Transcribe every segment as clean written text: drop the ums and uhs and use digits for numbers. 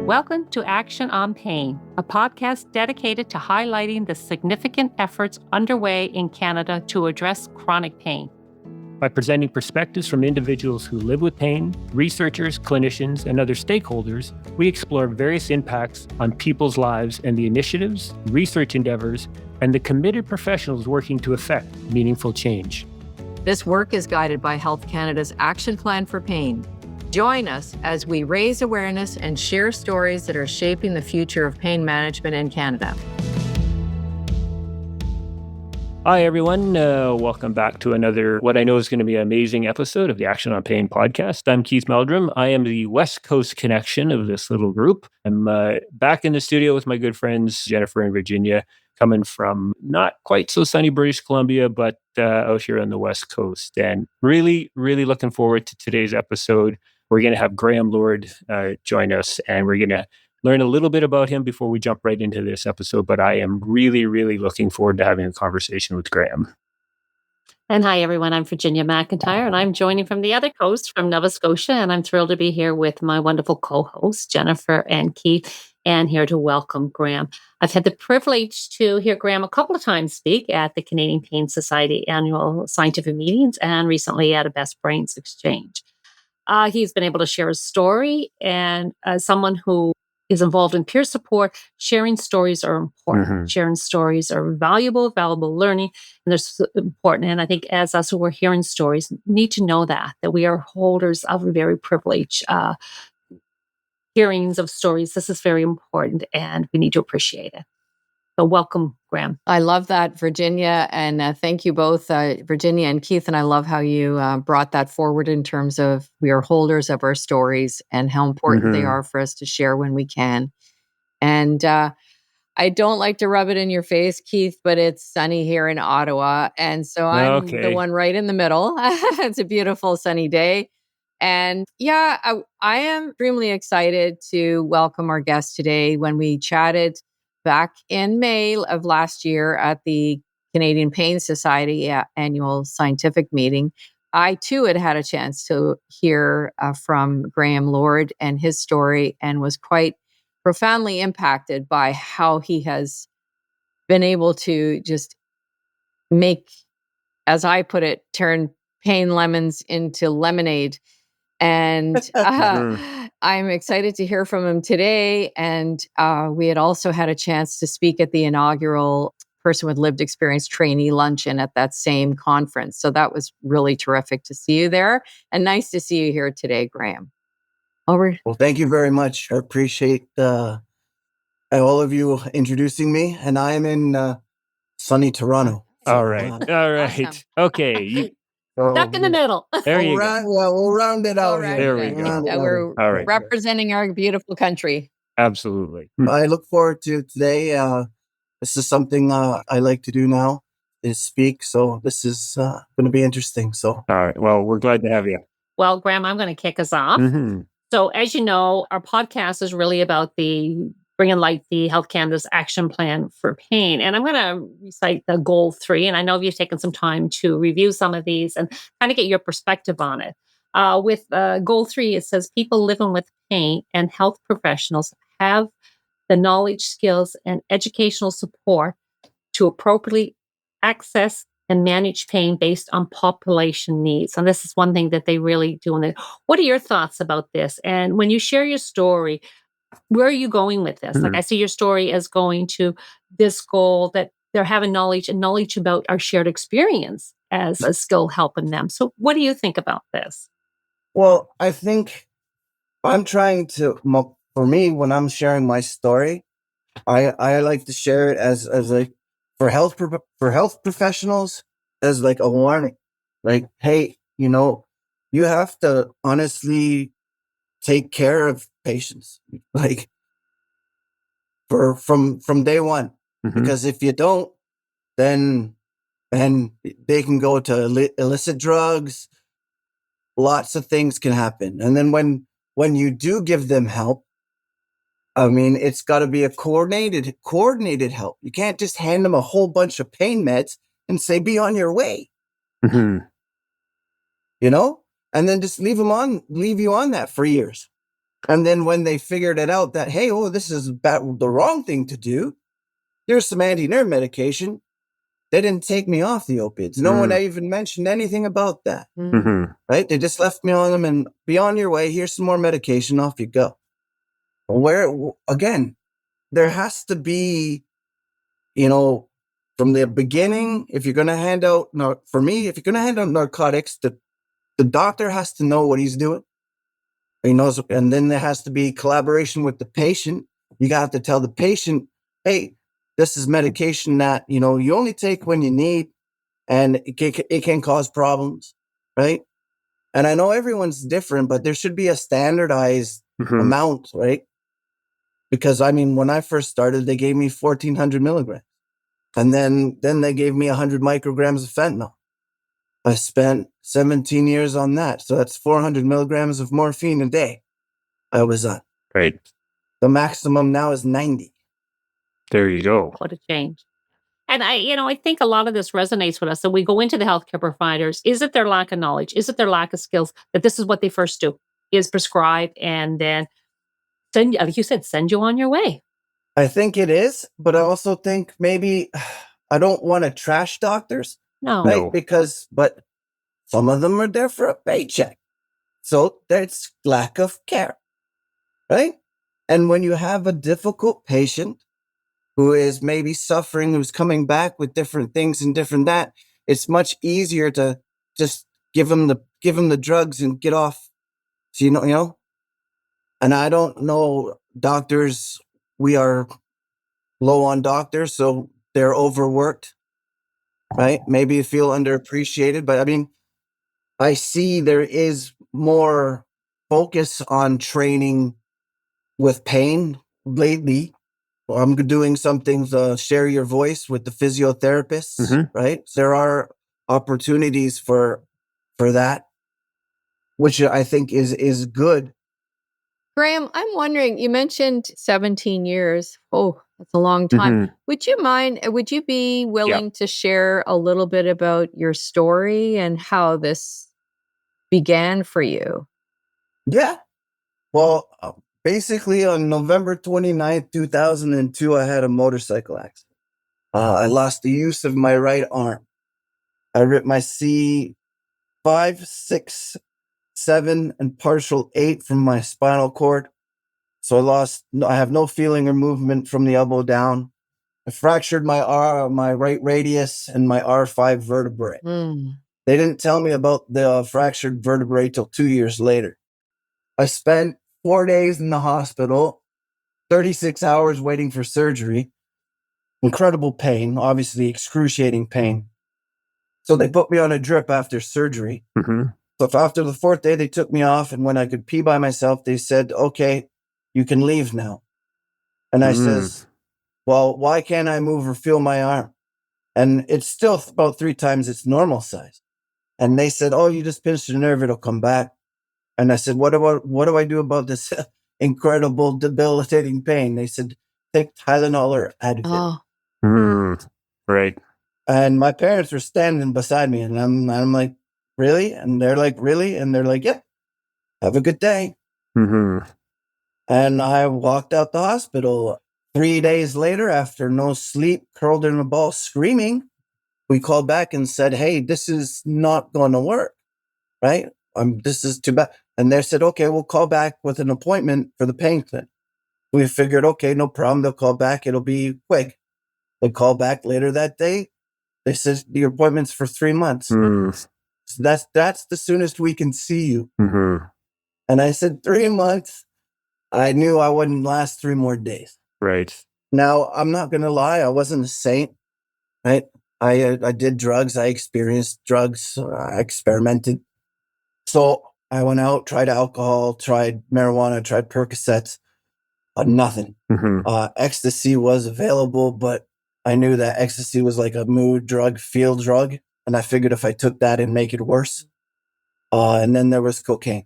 Welcome to Action on Pain, a podcast dedicated to highlighting the significant efforts underway in Canada to address chronic pain. By presenting perspectives from individuals who live with pain, researchers, clinicians, and other stakeholders, we explore various impacts on people's lives and the initiatives, research endeavors, and the committed professionals working to effect meaningful change. This work is guided by Health Canada's Action Plan for Pain. Join us as we raise awareness and share stories that are shaping the future of pain management in Canada. Hi, everyone. Welcome back to another, what I know is going to be an amazing episode of the Action on Pain podcast. I'm Keith Meldrum. I am the West Coast connection of this little group. I'm back in the studio with my good friends, Jennifer and Virginia, coming from not quite so sunny British Columbia, but out here on the West Coast. And really, really looking forward to today's episode. We're going to have Graham Lord join us, and we're going to learn a little bit about him before we jump right into this episode. But I am really, really looking forward to having a conversation with Graham. And hi, everyone. I'm Virginia McIntyre, and I'm joining from the other coast, from Nova Scotia. And I'm thrilled to be here with my wonderful co-hosts, Jennifer and Keith, and here to welcome Graham. I've had the privilege to hear Graham a couple of times speak at the Canadian Pain Society annual scientific meetings and recently at a Best Brains Exchange. He's been able to share his story, and as someone who is involved in peer support, sharing stories are important. Mm-hmm. Sharing stories are valuable learning, and they're so important. And I think as us who are hearing stories need to know that we are holders of a very privileged hearings of stories. This is very important, and we need to appreciate it. So welcome, Graham. I love that, Virginia, and thank you both, Virginia and Keith, and I love how you brought that forward in terms of we are holders of our stories and how important they are for us to share when we can. And I don't like to rub it in your face, Keith, but it's sunny here in Ottawa, and so I'm the one right in the middle. It's a beautiful sunny day. And I am extremely excited to welcome our guest today. When we chatted back in May of last year at the Canadian Pain Society annual scientific meeting, I too had a chance to hear from Graham Lord and his story, and was quite profoundly impacted by how he has been able to just make, as I put it, turn pain lemons into lemonade. And I'm excited to hear from him today. And we had also had a chance to speak at the inaugural Person with Lived Experience trainee luncheon at that same conference. So that was really terrific to see you there. And nice to see you here today, Graham. Over. Well, thank you very much. I appreciate all of you introducing me. And I am in sunny Toronto. All right. Awesome. Okay. Stuck in the middle. There you go. We'll round it out. There we go. We're representing our beautiful country. Absolutely. I look forward to today. This is something I like to do now, is speak. So this is going to be interesting. So, all right. Well, we're glad to have you. Well, Graham, I'm going to kick us off. Mm-hmm. So as you know, our podcast is really about bringing light the Health Canada's Action Plan for Pain. And I'm going to recite the Goal 3. And I know you've taken some time to review some of these and kind of get your perspective on it. With Goal 3, it says people living with pain and health professionals have the knowledge, skills, and educational support to appropriately access and manage pain based on population needs. And this is one thing that they really do. What are your thoughts about this? And when you share your story, where are you going with this? Mm-hmm. Like, I see your story as going to this goal that they're having knowledge about our shared experience as a skill helping them. So what do you think about this? Well, I think I'm trying to, for me, when I'm sharing my story, I like to share it as like for health professionals as like a warning, like, hey, you have to honestly take care of patients, like from day one, because if you don't, then they can go to illicit drugs. Lots of things can happen, and then when you do give them help, I mean, it's got to be a coordinated help. You can't just hand them a whole bunch of pain meds and say, be on your way. And then just leave you on that for years. And then when they figured it out that, hey, oh, this is the wrong thing to do, here's some anti-nerve medication. They didn't take me off the opiates. No one even mentioned anything about that. Right? They just left me on them and be on your way. Here's some more medication. Off you go. Where, again, there has to be, from the beginning, if you're going to hand out, for me, if you're going to hand out narcotics, the doctor has to know what he's doing. He knows, and then there has to be collaboration with the patient. You got to tell the patient, hey, this is medication that, you only take when you need, and it can cause problems, right? And I know everyone's different, but there should be a standardized amount, right? Because, when I first started, they gave me 1,400 milligrams. And then they gave me 100 micrograms of fentanyl. I spent 17 years on that. So that's 400 milligrams of morphine a day I was on. Right. The maximum now is 90. There you go. What a change. And I think a lot of this resonates with us. So we go into the healthcare providers. Is it their lack of knowledge? Is it their lack of skills that this is what they first do, is prescribe and then send, like you said, send you on your way? I think it is, but I also think maybe I don't want to trash doctors. No. Right? But some of them are there for a paycheck. So there's lack of care, right? And when you have a difficult patient who is maybe suffering, who's coming back with different things and different that, it's much easier to just give them the drugs and get off. So, and I don't know doctors. We are low on doctors, so they're overworked, right? Maybe you feel underappreciated, but I see there is more focus on training with pain lately. I'm doing something to share your voice with the physiotherapists, right? There are opportunities for that, which I think is good. Graham, I'm wondering, you mentioned 17 years. Oh, that's a long time. Would you be willing to share a little bit about your story and how this began for you? Yeah. Well, basically on November 29th, 2002, I had a motorcycle accident. I lost the use of my right arm. I ripped my C5, 6, 7, and partial 8 from my spinal cord. So I have no feeling or movement from the elbow down. I fractured my right radius and my R5 vertebrae. They didn't tell me about the fractured vertebrae till 2 years later. I spent 4 days in the hospital, 36 hours waiting for surgery. Incredible pain, obviously excruciating pain. So they put me on a drip after surgery. So after the 4th day, they took me off. And when I could pee by myself, they said, okay, you can leave now. And I says, well, why can't I move or feel my arm? And it's still about 3 times its normal size. And they said, oh, you just pinched a nerve, it'll come back. And I said, what do I do about this incredible debilitating pain? They said, take Tylenol or Advil. Right. And my parents were standing beside me, and I'm like, really? And they're like, really? And they're like, yep, have a good day. And I walked out the hospital. 3 days later, after no sleep, curled in a ball screaming, we called back and said, hey, this is not going to work, right? This is too bad. And they said, okay, we'll call back with an appointment for the pain clinic. We figured, okay, no problem. They'll call back. It'll be quick. They called back later that day. They said, your appointment's for 3 months. So that's the soonest we can see you. And I said, 3 months. I knew I wouldn't last 3 more days. Right. Now, I'm not going to lie. I wasn't a saint, right? I did drugs. I experienced drugs. I experimented. So I went out, tried alcohol, tried marijuana, tried Percocets, nothing. Ecstasy was available, but I knew that ecstasy was like a mood drug, feel drug. And I figured if I took that, it'd make it worse. And then there was cocaine.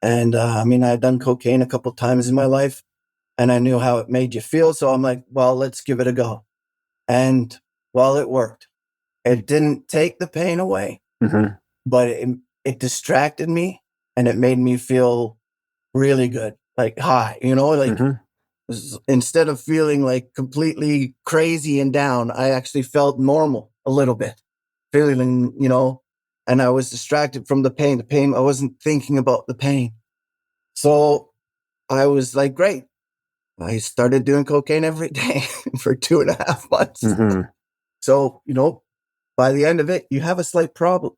And I'd done cocaine a couple times in my life, and I knew how it made you feel. So I'm like, well, let's give it a go. And well, it worked. It didn't take the pain away, but it distracted me, and it made me feel really good, like high, like instead of feeling like completely crazy and down, I actually felt normal a little bit, feeling, and I was distracted from the pain. I wasn't thinking about the pain. So I was like, great. I started doing cocaine every day for 2.5 months. So, by the end of it, you have a slight problem.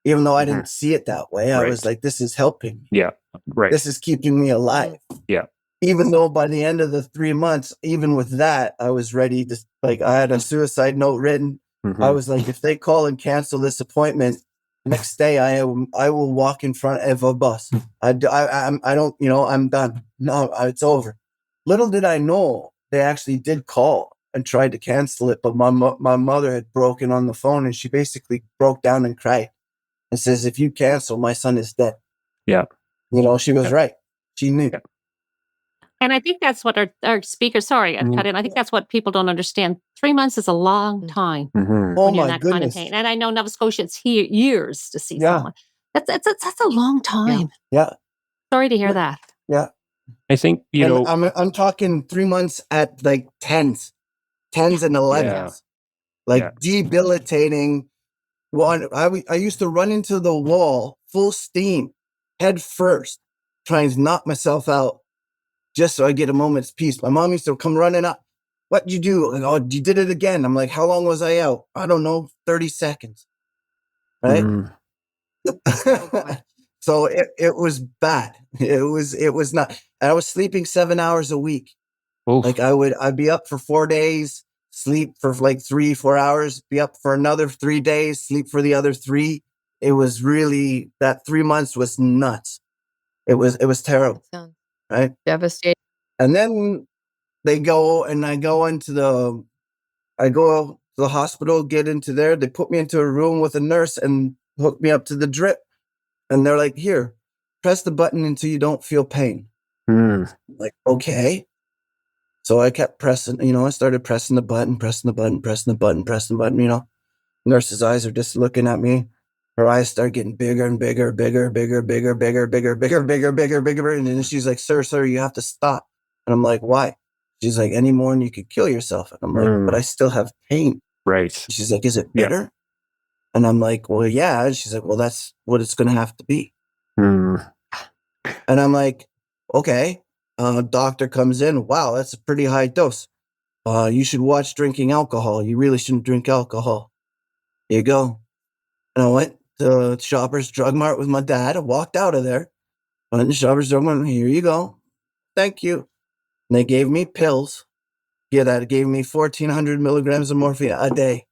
Even though I didn't see it that way, I was like, this is helping me. Yeah. Right. This is keeping me alive. Yeah. Even though by the end of the 3 months, even with that, I was ready to, like, I had a suicide note written. I was like, if they call and cancel this appointment, next day I will walk in front of a bus. I don't, I'm done. No, it's over. Little did I know they actually did call and tried to cancel it, but my mother had broken on the phone, and she basically broke down and cried and says, if you cancel, my son is dead. Yeah. She was right. She knew. Yeah. And I think that's what our speaker, sorry, I cut in. I think that's what people don't understand. 3 months is a long time Oh when you're in my that kind of goodness. pain. And I know Nova Scotia, it's years to see someone. That's a long time. Yeah. Sorry to hear that. Yeah. I think, I'm talking 3 months at like tens and 11s, like debilitating. Well, I used to run into the wall full steam, head first, trying to knock myself out just so I get a moment's peace. My mom used to come running up. What'd you do? Like, oh, you did it again. I'm like, how long was I out? I don't know, 30 seconds. Right? So it was bad. It was not. I was sleeping 7 hours a week. Oof. Like I'd be up for 4 days, sleep for like 3-4 hours, be up for another 3 days, sleep for the other 3. It was really, that 3 months was nuts. It was terrible. Right? Devastating. And then I go to the hospital, get into there. They put me into a room with a nurse and hook me up to the drip. And they're like, here, press the button until you don't feel pain. Like, okay. So I kept pressing, I started pressing the button. Nurse's eyes are just looking at me. Her eyes start getting bigger and bigger. And then she's like, sir, you have to stop. And I'm like, why? She's like, any more and you could kill yourself. And I'm like, but I still have pain. Right. She's like, is it better? Yeah. And I'm like, well, yeah. And she's like, well, that's what it's going to have to be. And I'm like, okay. Doctor comes in. Wow, that's a pretty high dose. You should watch drinking alcohol. You really shouldn't drink alcohol. Here you go. And I went to Shoppers Drug Mart with my dad. I walked out of there. Went to Shoppers Drug Mart. Here you go. Thank you. And they gave me pills. Yeah, that gave me 1,400 milligrams of morphine a day.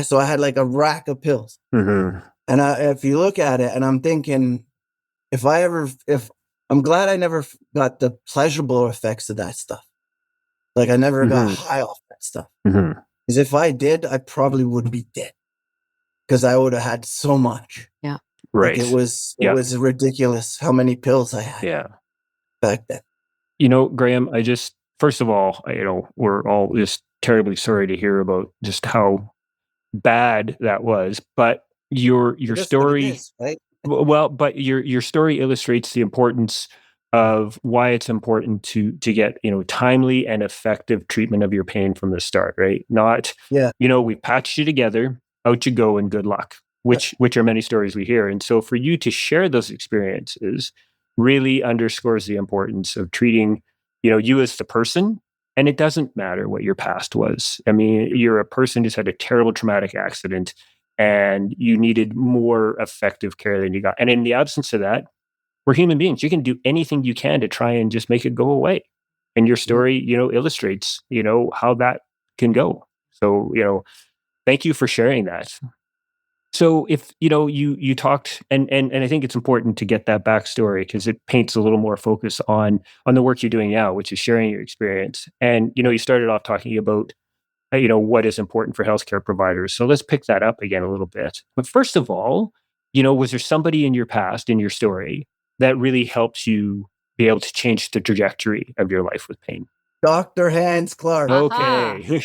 So I had like a rack of pills. And if you look at it, and I'm thinking, if I'm glad I never got the pleasurable effects of that stuff. Like I never got high off that stuff. Because if I did, I probably would be dead. Because I would have had so much. Yeah. Right. Like it was ridiculous how many pills I had back then. Graham, first of all, we're all just terribly sorry to hear about just how bad that was. But your story, right? Well, but your story illustrates the importance of why it's important to get timely and effective treatment of your pain from the start, right? Not we patched you together, out you go, and good luck, which are many stories we hear. And so for you to share those experiences really underscores the importance of treating you as the person. And it doesn't matter what your past was. I mean, you're a person who's had a terrible traumatic accident and you needed more effective care than you got. And in the absence of that, we're human beings. You can do anything you can to try and just make it go away. And your story, illustrates, how that can go. So, thank you for sharing that. So if, you talked, and I think it's important to get that backstory because it paints a little more focus on the work you're doing now, which is sharing your experience. And, you started off talking about, what is important for healthcare providers. So let's pick that up again a little bit. But first of all, was there somebody in your past, in your story, that really helped you be able to change the trajectory of your life with pain? Dr. Hans Clark. Okay.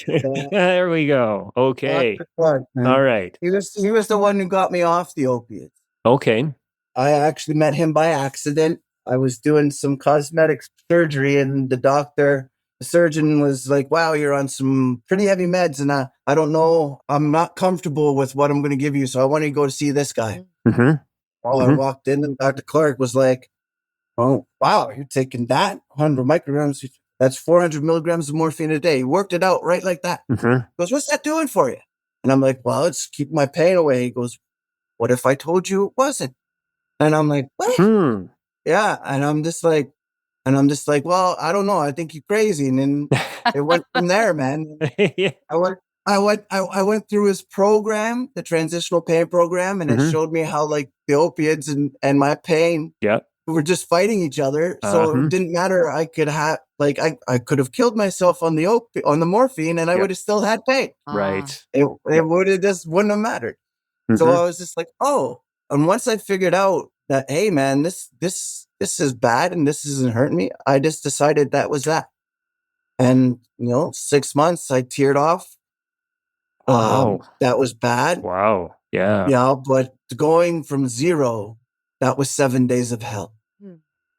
There we go. Okay. Dr. Clark, man. All right. He was the one who got me off the opiates. Okay. I actually met him by accident. I was doing some cosmetic surgery, and the surgeon was like, wow, you're on some pretty heavy meds. And I don't know, I'm not comfortable with what I'm going to give you. So I want you to go to see this guy. Mm-hmm. Well, I walked in and Dr. Clark was like, oh, wow, you're taking that 100 micrograms. That's 400 milligrams of morphine a day. He worked it out right like that. Mm-hmm. He goes, what's that doing for you? And I'm like, well, it's keeping my pain away. He goes, what if I told you it wasn't? And I'm like, what? Yeah. And I'm just like, well, I don't know. I think you're crazy. And then it went from there, man. Yeah. I went through his program, the transitional pain program, and it showed me how like the opiates and my pain were just fighting each other. So it didn't matter. I could have I could have killed myself on the morphine, and I would have still had pain. Right. It would have just wouldn't have mattered. So I was just like, oh. And once I figured out that, hey man, this is bad and this isn't hurting me, I just decided that was that. And 6 months I teared off. Wow. That was bad. Wow. Yeah. Yeah, but going from 0, that was 7 days of hell.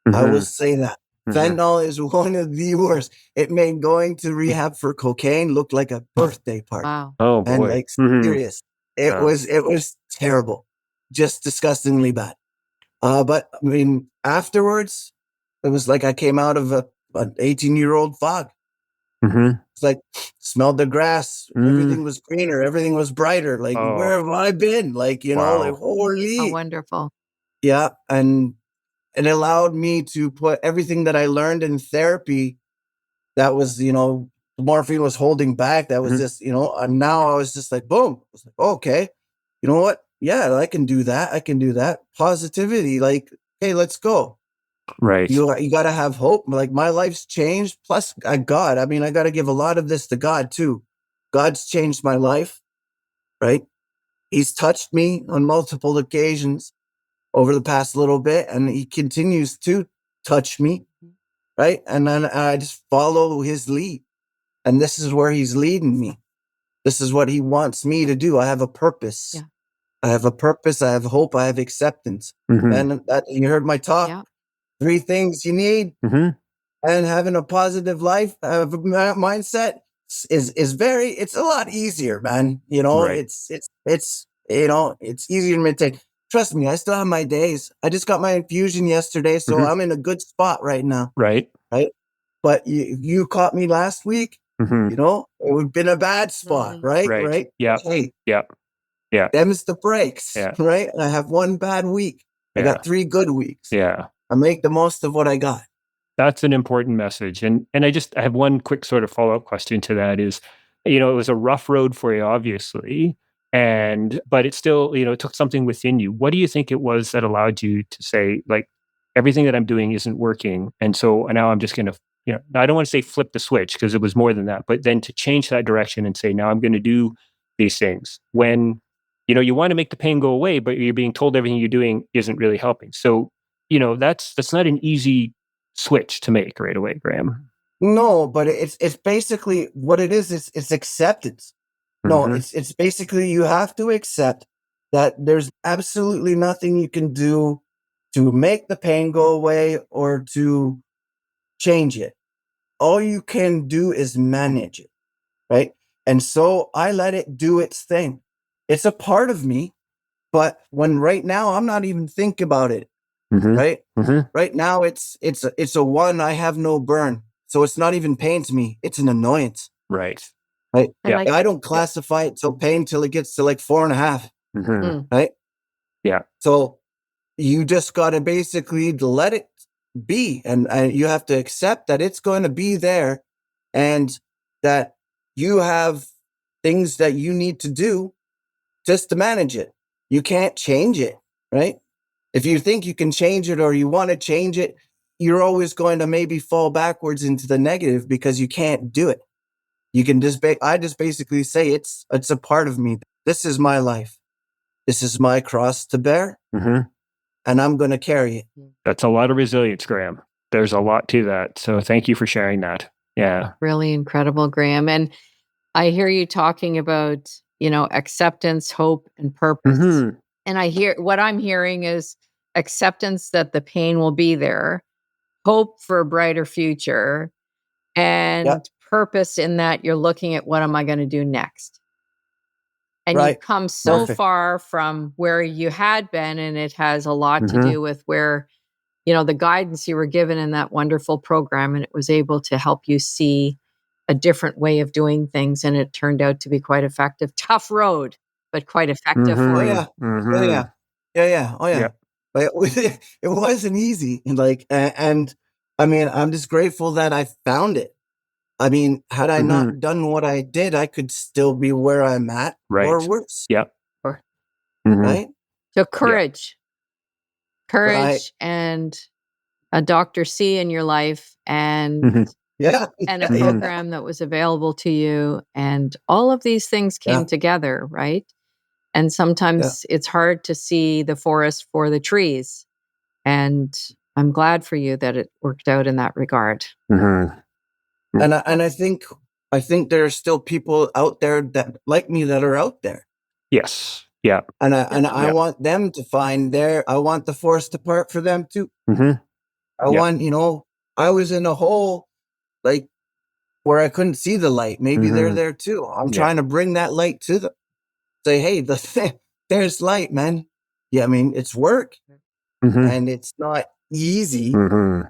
I will say that. Fentanyl is one of the worst. It made going to rehab for cocaine look like a birthday party. Wow. Oh boy. And like serious. It was terrible. Just disgustingly bad. But I mean, afterwards, it was like I came out of an 18-year-old fog. It's like smelled the grass. Everything was greener. Everything was brighter. Like, where have I been? Like, like holy. How wonderful. Yeah. And it allowed me to put everything that I learned in therapy that was, the morphine was holding back. That was just, and now I was just like, boom. I was like, okay, you know what? Yeah, I can do that. I can do that. Positivity. Like, hey, let's go. Right. You got to have hope. Like my life's changed. Plus God, I mean, I got to give a lot of this to God too. God's changed my life, right? He's touched me on multiple occasions over the past little bit, and he continues to touch me, right? And then I just follow his lead. And this is where he's leading me. This is what he wants me to do. I have a purpose. Yeah. I have a purpose. I have hope. I have acceptance. And you heard my talk. Yeah. 3 things you need. And having a positive life, mindset is very, it's a lot easier, man. It's easier to maintain. Trust me, I still have my days. I just got my infusion yesterday, so I'm in a good spot right now. Right. But you caught me last week. It would have been a bad spot, right? Yeah. Hey, yeah. them's the breaks, right? I have 1 bad week. I got 3 good weeks. Yeah. I make the most of what I got. That's an important message. And I have one quick sort of follow-up question to that is, it was a rough road for you, obviously. But it still, it took something within you. What do you think it was that allowed you to say, like, everything that I'm doing isn't working? And so now I'm just going to, I don't want to say flip the switch because it was more than that, but then to change that direction and say, now I'm going to do these things when, you want to make the pain go away, but you're being told everything you're doing isn't really helping. So, that's not an easy switch to make right away, Graham. No, but it's basically what it is. It's acceptance. No, it's basically you have to accept that there's absolutely nothing you can do to make the pain go away or to change it. All you can do is manage it, right? And so I let it do its thing. It's a part of me, but when right now I'm not even thinking about it. Right? Right now it's a 1, I have no burn. So it's not even pain to me. It's an annoyance. Right. Right. Yeah. I don't classify it till pain till it gets to like 4.5. Right. Yeah. So you just got to basically let it be. And you have to accept that it's going to be there and that you have things that you need to do just to manage it. You can't change it. Right. If you think you can change it or you want to change it, you're always going to maybe fall backwards into the negative because you can't do it. You can I just basically say it's a part of me. This is my life. This is my cross to bear. And I'm going to carry it. That's a lot of resilience, Graham. There's a lot to that. So thank you for sharing that. Yeah. Really incredible, Graham. And I hear you talking about, acceptance, hope, and purpose. And what I'm hearing is acceptance that the pain will be there, hope for a brighter future, and purpose in that you're looking at what am I going to do next? And you've come so far from where you had been, and it has a lot to do with where, the guidance you were given in that wonderful program, and it was able to help you see a different way of doing things, and it turned out to be quite effective. Tough road, but quite effective for you. Oh yeah. But it wasn't easy, and I mean, I'm just grateful that I found it. I mean, had I not done what I did, I could still be where I'm at, or worse. Yep. Right. So courage, and a Dr. C in your life, and and a program that was available to you, and all of these things came together, right? And sometimes it's hard to see the forest for the trees, and I'm glad for you that it worked out in that regard. And I think there are still people out there that like me that are out there. Yes. Yeah. And I want them to find I want the forest to part for them too. I want, I was in a hole like where I couldn't see the light. Maybe they're there too. I'm trying to bring that light to them. Say, hey, there's light, man. Yeah, I mean, it's work and it's not easy.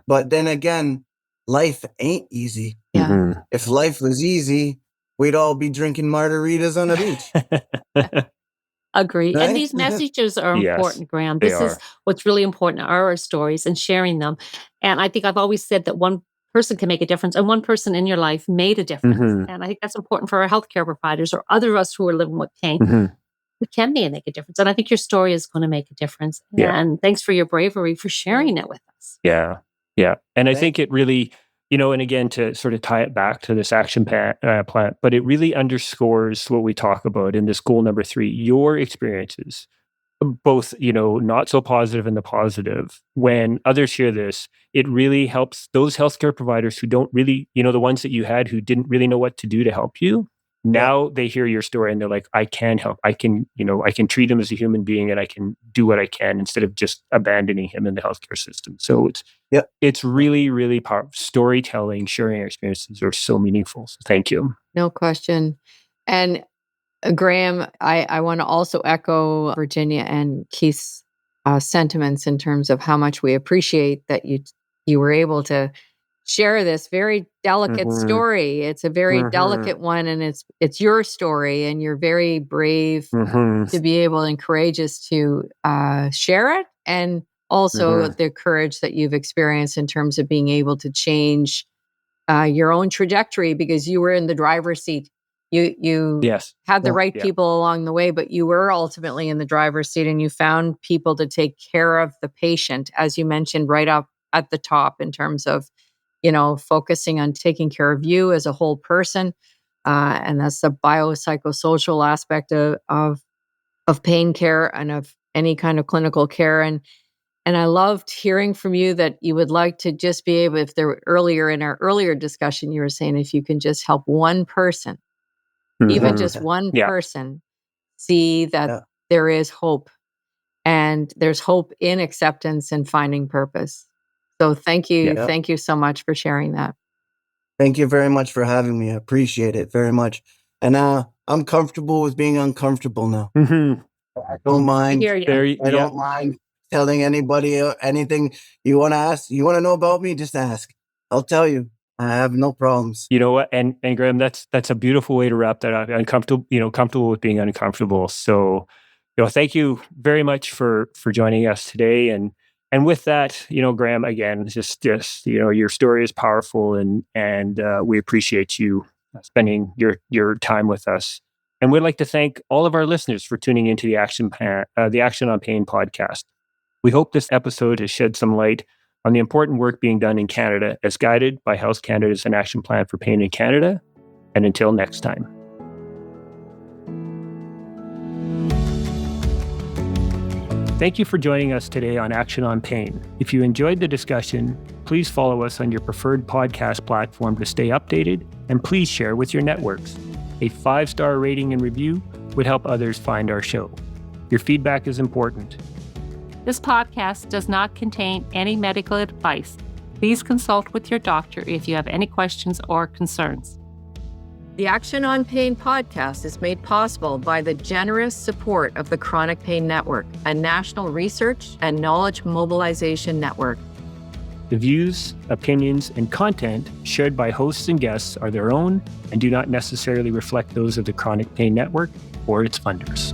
But then again, life ain't easy. Yeah. If life was easy, we'd all be drinking margaritas on the beach. Agree. Right? And these messages are important, Graham. This is what's really important, are our stories and sharing them. And I think I've always said that one person can make a difference, and one person in your life made a difference. And I think that's important for our healthcare providers or other of us who are living with pain. We can make a difference. And I think your story is going to make a difference. And thanks for your bravery for sharing it with us. Yeah. Yeah. And I think it really, and again, to sort of tie it back to this action plan, but it really underscores what we talk about in this goal number 3, your experiences, both, not so positive and the positive. When others hear this, it really helps those healthcare providers who don't really, the ones that you had who didn't really know what to do to help you. Now they hear your story and they're like, I can help. I can treat him as a human being, and I can do what I can instead of just abandoning him in the healthcare system. So it's really, really powerful. Storytelling, sharing our experiences are so meaningful. So thank you. No question. And Graham, I want to also echo Virginia and Keith's sentiments in terms of how much we appreciate that you were able to share this very delicate story. It's a very delicate one, and it's your story, and you're very brave to be able and courageous to share it, and also the courage that you've experienced in terms of being able to change your own trajectory, because you were in the driver's seat. You had the right people along the way, but you were ultimately in the driver's seat, and you found people to take care of the patient, as you mentioned right up at the top, in terms of focusing on taking care of you as a whole person. And that's the biopsychosocial aspect of pain care and of any kind of clinical care. And I loved hearing from you that you would like to just be able, if there were earlier in our earlier discussion, you were saying if you can just help one person, even just one person, see that there is hope, and there's hope in acceptance and finding purpose. So thank you. Thank you so much for sharing that. Thank you very much for having me. I appreciate it very much. And I'm comfortable with being uncomfortable now. I don't mind. I don't mind telling anybody anything you want to ask. You want to know about me? Just ask. I'll tell you. I have no problems. You know what? And Graham, that's a beautiful way to wrap that up. Comfortable with being uncomfortable. So, thank you very much for joining us today. And with that, Graham, again, just your story is powerful, and we appreciate you spending your time with us. And we'd like to thank all of our listeners for tuning into the Action on Pain podcast. We hope this episode has shed some light on the important work being done in Canada as guided by Health Canada's An Action Plan for Pain in Canada. And until next time. Thank you for joining us today on Action on Pain. If you enjoyed the discussion, please follow us on your preferred podcast platform to stay updated, and please share with your networks. A 5-star rating and review would help others find our show. Your feedback is important. This podcast does not contain any medical advice. Please consult with your doctor if you have any questions or concerns. The Action on Pain podcast is made possible by the generous support of the Chronic Pain Network, a national research and knowledge mobilization network. The views, opinions, and content shared by hosts and guests are their own and do not necessarily reflect those of the Chronic Pain Network or its funders.